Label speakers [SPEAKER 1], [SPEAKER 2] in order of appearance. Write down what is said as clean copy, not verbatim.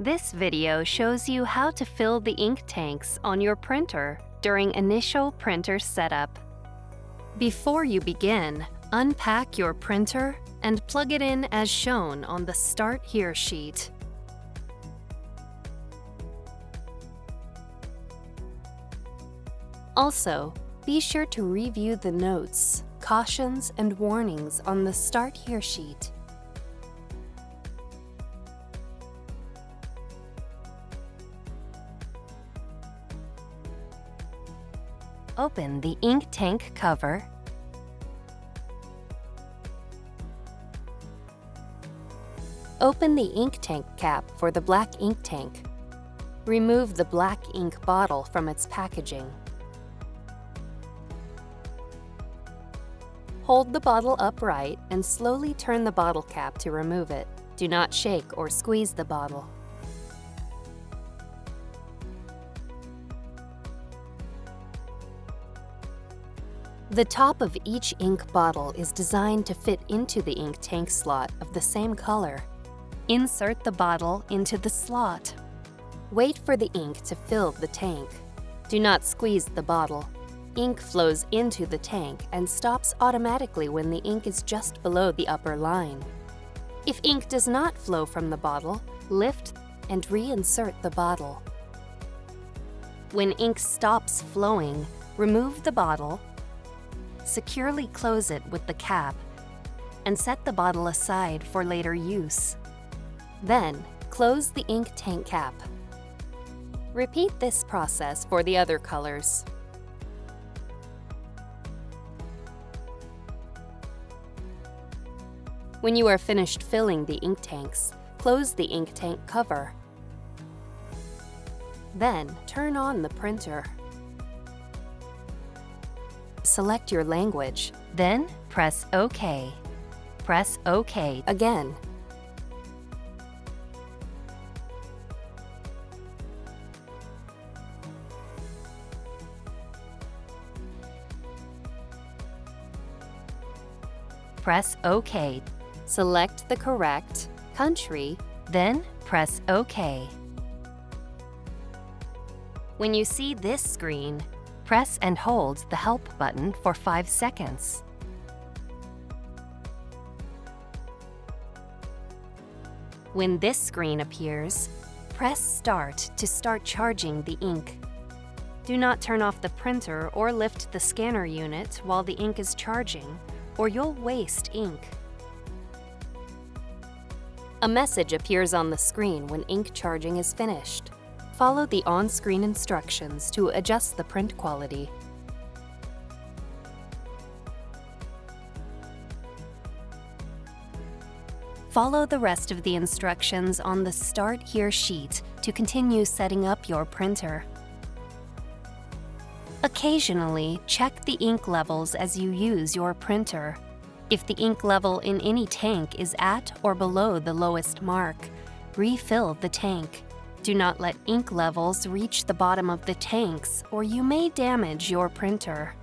[SPEAKER 1] This video shows you how to fill the ink tanks on your printer during initial printer setup. Before you begin, unpack your printer and plug it in as shown on the Start Here sheet. Also, be sure to review the notes, cautions, and warnings on the Start Here sheet. Open the ink tank cover. Open the ink tank cap for the black ink tank. Remove the black ink bottle from its packaging. Hold the bottle upright and slowly turn the bottle cap to remove it. Do not shake or squeeze the bottle. The top of each ink bottle is designed to fit into the ink tank slot of the same color. Insert the bottle into the slot. Wait for the ink to fill the tank. Do not squeeze the bottle. Ink flows into the tank and stops automatically when the ink is just below the upper line. If ink does not flow from the bottle, lift and reinsert the bottle. When ink stops flowing, remove the bottle, securely close it with the cap, and set the bottle aside for later use. Then, close the ink tank cap. Repeat this process for the other colors. When you are finished filling the ink tanks, close the ink tank cover. Then, turn on the printer. Select your language, then press OK. Press OK again. Press OK. Select the correct country, then press OK. When you see this screen, press and hold the Help button for 5 seconds. When this screen appears, press Start to start charging the ink. Do not turn off the printer or lift the scanner unit while the ink is charging, or you'll waste ink. A message appears on the screen when ink charging is finished. Follow the on-screen instructions to adjust the print quality. Follow the rest of the instructions on the Start Here sheet to continue setting up your printer. Occasionally, check the ink levels as you use your printer. If the ink level in any tank is at or below the lowest mark, refill the tank. Do not let ink levels reach the bottom of the tanks, or you may damage your printer.